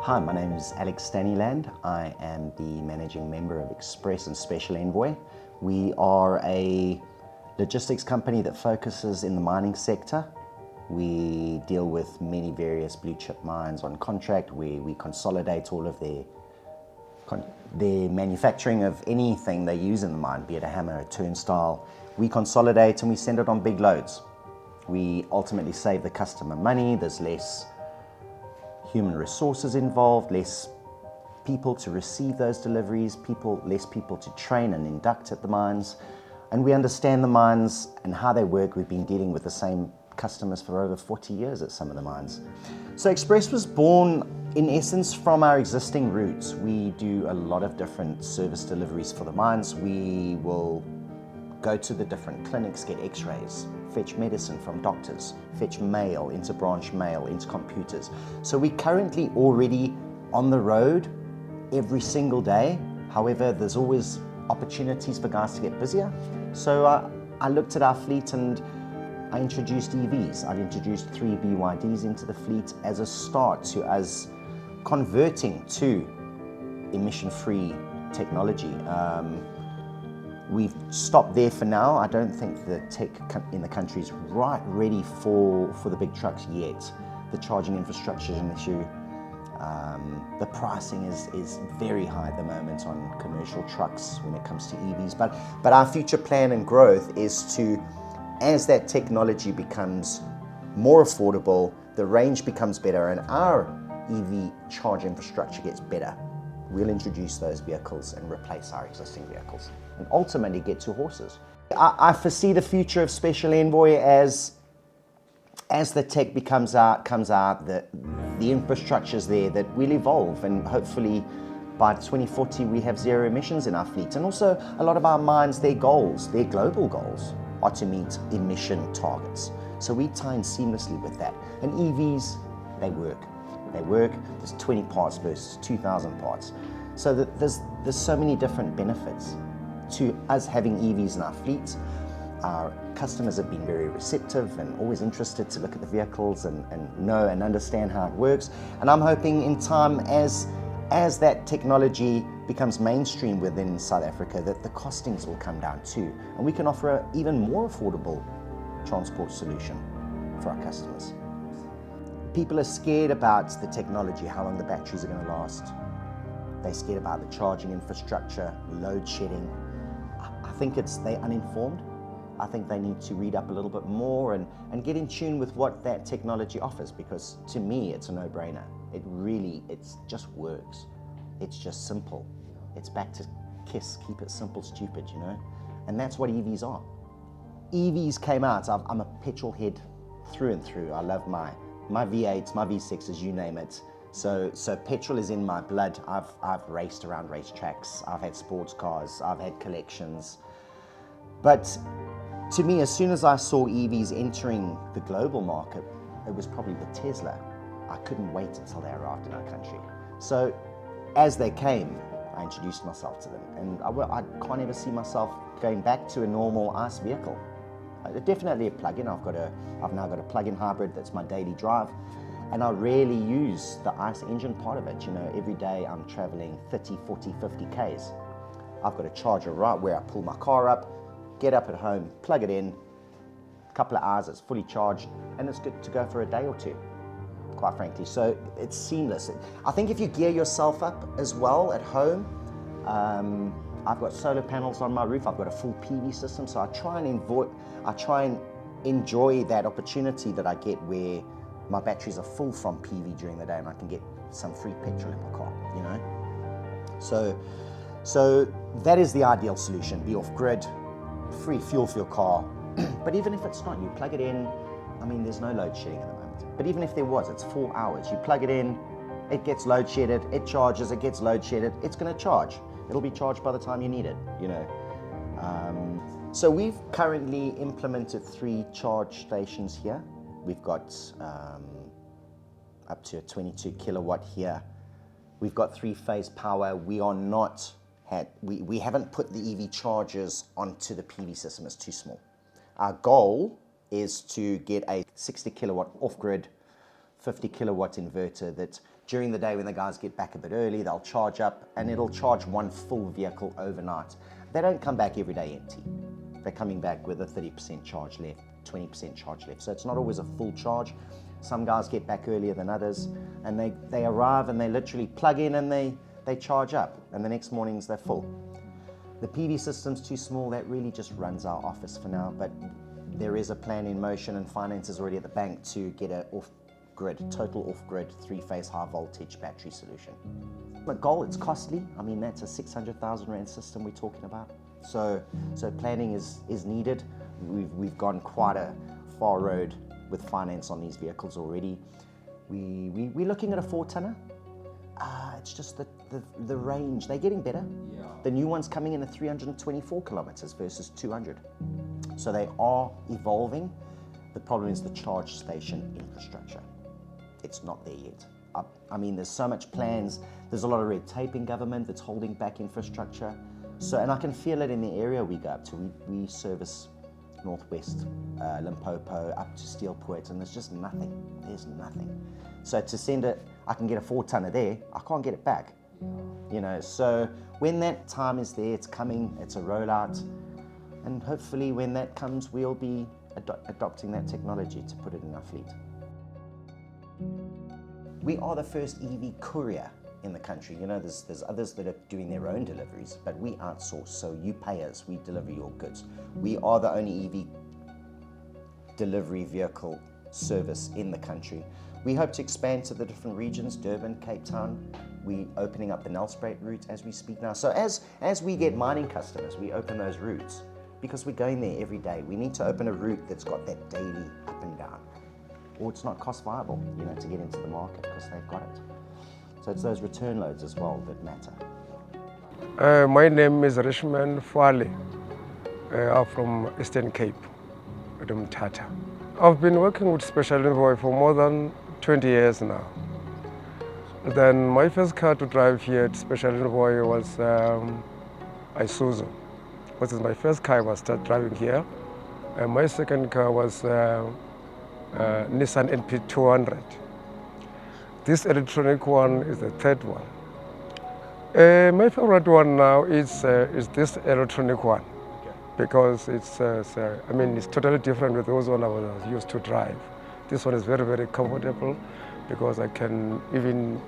Hi, my name is Alex Stanyland. I am the managing member of Xpress and Special Envoy. We are a logistics company that focuses in the mining sector. We deal with many various blue chip mines on contract where we consolidate all of their manufacturing of anything they use in the mine, be it a hammer, a turnstile. We consolidate and we send it on big loads. We ultimately save the customer money. There's less human resources involved, less people to receive those deliveries, less people to train and induct at the mines. And we understand the mines and how they work. We've been dealing with the same customers for over 40 years at some of the mines. So Xpress was born in essence from our existing routes. We do a lot of different service deliveries for the mines. We will go to the different clinics, get x-rays, fetch medicine from doctors, fetch mail, inter-branch mail, into computers. So we're currently already on the road every single day. However, there's always opportunities for guys to get busier. So I looked at our fleet and I introduced EVs. I've introduced 3 BYDs into the fleet as a start to us converting to emission-free technology. We've stopped there for now. I don't think the tech in the country is ready for the big trucks yet. The charging infrastructure is an issue. The pricing is very high at the moment on commercial trucks when it comes to EVs. But our future plan and growth is to, as that technology becomes more affordable, the range becomes better, and our EV charge infrastructure gets better, we'll introduce those vehicles and replace our existing vehicles and ultimately get to horses. I foresee the future of Special Envoy as the tech comes out, the infrastructure's there, that will evolve, and hopefully by 2040 we have zero emissions in our fleet. And also a lot of our mines, their global goals are to meet emission targets. So we tie in seamlessly with that. And EVs, they work. There's 20 parts versus 2,000 parts. So there's so many different benefits to us having EVs in our fleet. Our customers have been very receptive and always interested to look at the vehicles and know and understand how it works. And I'm hoping in time, as that technology becomes mainstream within South Africa, that the costings will come down too. And we can offer an even more affordable transport solution for our customers. People are scared about the technology, how long the batteries are going to last. They're scared about the charging infrastructure, load shedding. I think they're uninformed. I think they need to read up a little bit more and get in tune with what that technology offers, because to me it's a no-brainer. It just works. It's just simple. It's back to KISS, keep it simple, stupid, you know? And that's what EVs are. EVs came out, I'm a petrol head through and through. I love my V8s, my V6s, you name it. So petrol is in my blood. I've raced around racetracks. I've had sports cars. I've had collections. But to me, as soon as I saw EVs entering the global market, it was probably the Tesla. I couldn't wait until they arrived in our country. So as they came, I introduced myself to them. And I can't ever see myself going back to a normal ICE vehicle. Definitely a plug-in. I've now got a plug-in hybrid that's my daily drive, and I rarely use the ICE engine part of it. You know, every day I'm traveling 30, 40, 50 Ks. I've got a charger right where I pull my car up, get up at home, plug it in, a couple of hours, it's fully charged, and it's good to go for a day or two, quite frankly. So it's seamless. I think if you gear yourself up as well at home, I've got solar panels on my roof. I've got a full PV system, so I try and enjoy that opportunity that I get where my batteries are full from PV during the day, and I can get some free petrol in my car, you know? So that is the ideal solution. Be off grid, free fuel for your car. But even if it's not, you plug it in. I mean, there's no load shedding at the moment. But even if there was, it's 4 hours. You plug it in, it gets load shedded, it charges, it gets load shedded, it's gonna charge. It'll be charged by the time you need it, you know. So we've currently implemented 3 charge stations here. We've got up to a 22 kilowatt here. We've got 3-phase power. We haven't put the EV chargers onto the PV system, it's too small. Our goal is to get a 60 kilowatt off-grid 50 kilowatt inverter that during the day when the guys get back a bit early, they'll charge up and it'll charge one full vehicle overnight. They don't come back every day empty. They're coming back with a 30% charge left, 20% charge left. So it's not always a full charge. Some guys get back earlier than others, and they arrive and they literally plug in and they charge up, and the next mornings they're full. The PV system's too small. That really just runs our office for now, but there is a plan in motion and finance is already at the bank to get a total off-grid, 3-phase high voltage battery solution. The goal, it's costly. I mean, that's a 600,000 rand system we're talking about. So planning is needed. We've gone quite a far road with finance on these vehicles already. We're looking at a 4-tonner. It's just the range, they're getting better. Yeah. The new one's coming in at 324 kilometers versus 200. So they are evolving. The problem is the charge station infrastructure. It's not there yet. I mean, there's so much plans. There's a lot of red tape in government that's holding back infrastructure. So, and I can feel it in the area we go up to. We service Northwest, Limpopo, up to Steelpoort, and there's just nothing. There's nothing. So to send it, I can get a 4-tonner there, I can't get it back. You know, so when that time is there, it's coming, it's a rollout, and hopefully when that comes, we'll be adopting that technology to put it in our fleet. We are the first EV courier in the country. You know, there's others that are doing their own deliveries, but we outsource, so you pay us, we deliver your goods. We are the only EV delivery vehicle service in the country. We hope to expand to the different regions, Durban, Cape Town. We're opening up the Nelspruit route as we speak now. So as we get mining customers, we open those routes because we're going there every day. We need to open a route that's got that daily up and down, or it's not cost viable, you know, to get into the market because they've got it. So it's those return loads as well that matter. My name is Rishman Fwale. I'm from Eastern Cape, Tata. I've been working with Special Envoy for more than 20 years now. Then my first car to drive here at Special Envoy was Isuzu, which is my first car I started driving here. And my second car was Nissan NP200. This electronic one is the third one. My favorite one now is this electronic one, because it's totally different with those one I was used to drive. This one is very, very comfortable because I can even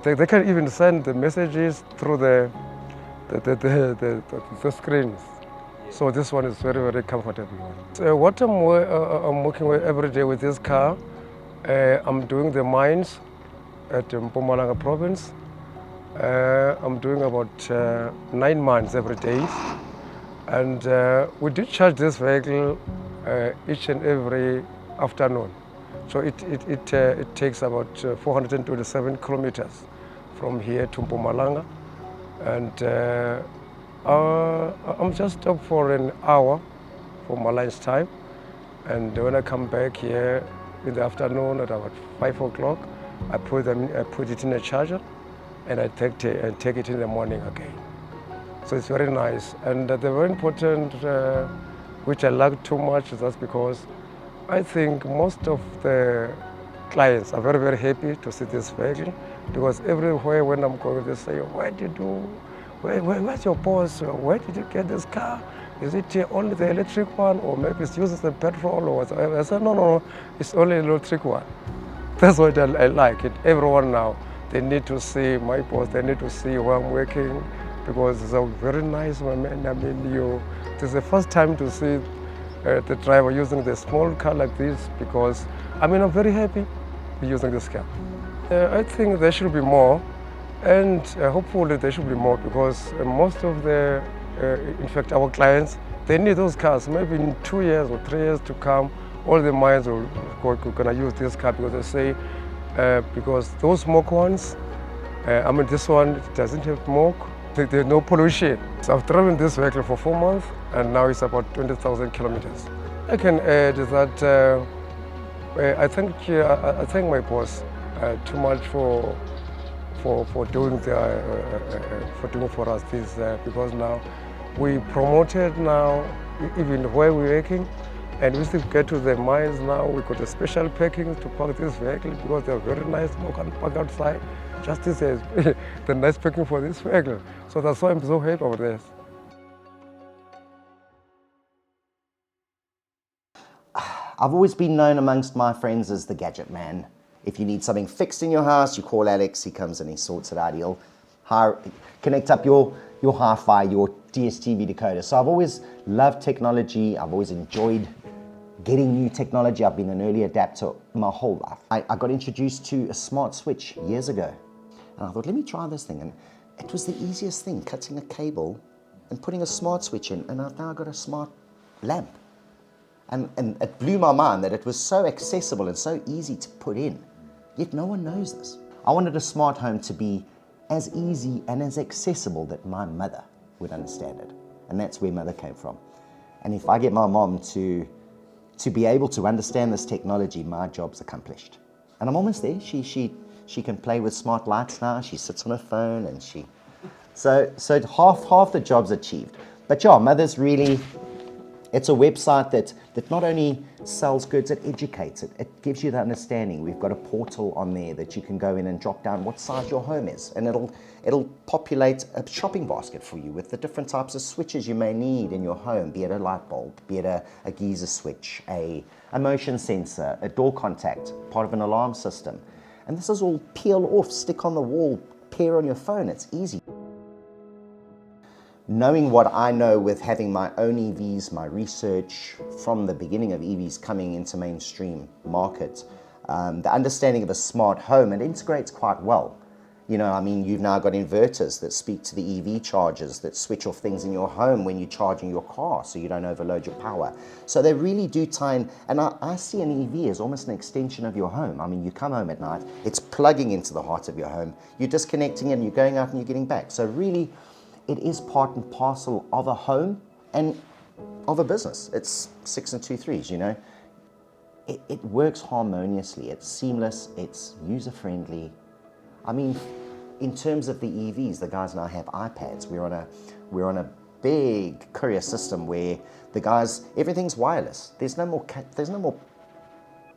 they can even send the messages through the screens. So this one is very, very comfortable. So what I'm working with every day with this car, I'm doing the mines at Mpumalanga province. I'm doing about 9 mines every day. And we do charge this vehicle each and every afternoon. So it takes about 427 kilometers from here to Mpumalanga. And I'm just up for an hour for my lunch time. And when I come back here in the afternoon at about 5 o'clock, I put it in a charger and I take it in the morning again. So it's very nice. And the very important, which I like too much, is that's because I think most of the clients are very, very happy to see this vehicle, because everywhere when I'm going, they say, where's your boss? Where did you get this car? Is it only the electric one, or maybe it uses the petrol or whatever? I said, no, it's only the electric one. That's what I like it. Everyone now, they need to see my boss, they need to see where I'm working, because it's a very nice one. I mean, this is the first time to see the driver using the small car like this, because I'm very happy using this car. I think there should be more, and hopefully there should be more, because most of the, in fact, our clients, they need those cars. Maybe in 2 years or 3 years to come, all the mines are going to use this car, because they say, because those smoke ones, this one doesn't have smoke, there's no pollution. So I've driven this vehicle for 4 months, and now it's about 20,000 kilometers. I can add that I thank my boss too much for doing for us this, because now we promoted now, even where we're working, And we still get to the mines now. We got a special parking to park this vehicle because they're very nice. You can park outside. Just this is the nice parking for this vehicle. So that's why I'm so happy about this. I've always been known amongst my friends as the gadget man. If you need something fixed in your house, you call Alex, he comes and he sorts it out. He'll connect up your hi-fi, your DSTV decoder. So I've always loved technology. I've always enjoyed getting new technology. I've been an early adapter my whole life. I got introduced to a smart switch years ago. And I thought, let me try this thing. And it was the easiest thing, cutting a cable and putting a smart switch in. And I've now got a smart lamp. And it blew my mind that it was so accessible and so easy to put in, yet no one knows this. I wanted a smart home to be as easy and as accessible that my mother would understand it. And that's where mother came from. And if I get my mom to be able to understand this technology, my job's accomplished. And I'm almost there. She can play with smart lights now. She sits on her phone and so half the job's achieved. But yeah, mother's really, it's a website that not only sells goods, it educates. It gives you the understanding. We've got a portal on there that you can go in and drop down what size your home is, and it'll populate a shopping basket for you with the different types of switches you may need in your home, be it a light bulb, be it a geyser switch, a motion sensor, a door contact, part of an alarm system. And this is all peel off, stick on the wall, pair on your phone. It's easy. Knowing what I know with having my own EVs, my research from the beginning of EVs coming into mainstream market, the understanding of a smart home, it integrates quite well. You know, I mean, you've now got inverters that speak to the EV chargers that switch off things in your home when you're charging your car so you don't overload your power. So they really do tie in, and I see an EV as almost an extension of your home. I mean, you come home at night, it's plugging into the heart of your home, you're disconnecting and you're going out and you're getting back. So really, it is part and parcel of a home and of a business. It's 6 and 2 3s, you know. It works harmoniously, it's seamless, it's user-friendly. I mean, in terms of the EVs, the guys now have iPads. We're on a big courier system where the guys, everything's wireless. There's no more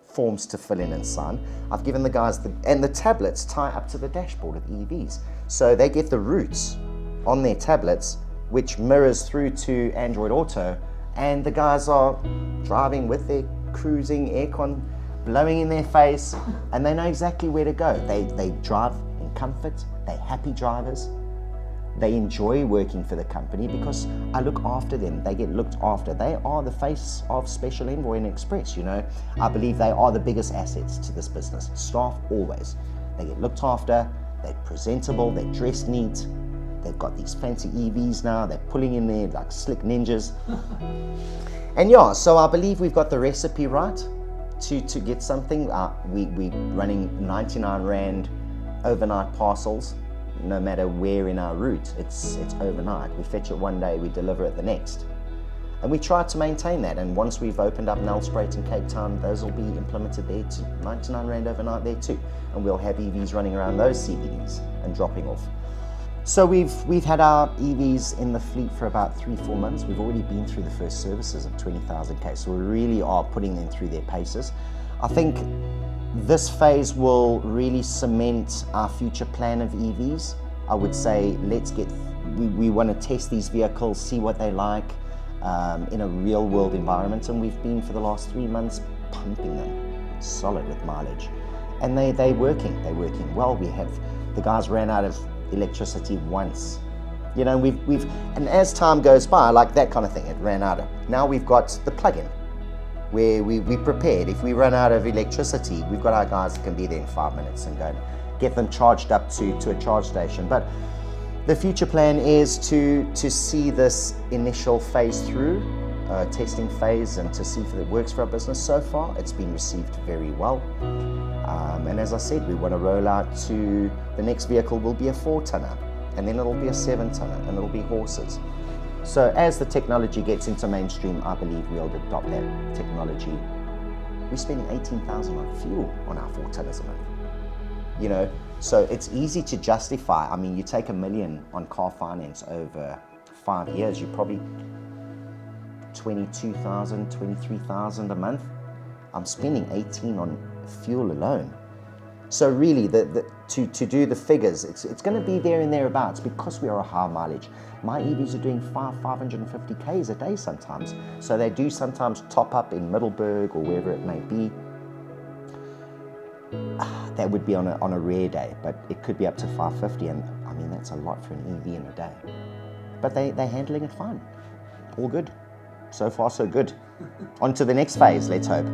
forms to fill in and sign. I've given the guys and the tablets tie up to the dashboard of EVs. So they get the routes on their tablets, which mirrors through to Android Auto, and the guys are driving with their cruising aircon blowing in their face, and they know exactly where to go. They drive in comfort, they're happy drivers, they enjoy working for the company because I look after them, they get looked after. They are the face of Special Envoy and Express, you know. I believe they are the biggest assets to this business. Staff always, they get looked after, they're presentable, they're dressed neat. They've got these fancy EVs now, they're pulling in there like slick ninjas. And yeah, so I believe we've got the recipe right to get something. We're running 99 Rand overnight parcels, no matter where in our route, it's overnight. We fetch it one day, we deliver it the next. And we try to maintain that, and once we've opened up Nelspruit in Cape Town, those will be implemented there too. 99 Rand overnight there too. And we'll have EVs running around those CBDs and dropping off. So we've had our EVs in the fleet for about 3-4 months. We've already been through the first services of 20,000 K, so we really are putting them through their paces. I think this phase will really cement our future plan of EVs. I would say we want to test these vehicles, see what they like in a real world environment, and we've been for the last 3 months pumping them solid with mileage. And they're working well. The guys ran out of electricity once, you know. And as time goes by, like that kind of thing, it ran out of. Now we've got the plug-in where we prepared. If we run out of electricity, we've got our guys that can be there in 5 minutes and go and get them charged up to a charge station. But the future plan is to see this initial phase through, testing phase, and to see if it works for our business. So far, it's been received very well. And as I said, we want to roll out to the next vehicle will be a 4-tonner, and then it'll be a 7-tonner, and it'll be horses. So as the technology gets into mainstream, I believe we'll adopt that technology. We're spending 18,000 on fuel on our 4-tonners a month. You know, so it's easy to justify. I mean, you take $1 million on car finance over 5 years, you're probably 22,000, 23,000 a month. I'm spending 18 on fuel alone. So really, to do the figures, it's going to be there and thereabouts because we are a high mileage. My EVs are doing 550 Ks a day sometimes. So they do sometimes top up in Middleburg or wherever it may be. That would be on a rare day, but it could be up to 550, and I mean, that's a lot for an EV in a day. But they're handling it fine. All good. So far, so good. On to the next phase, let's hope.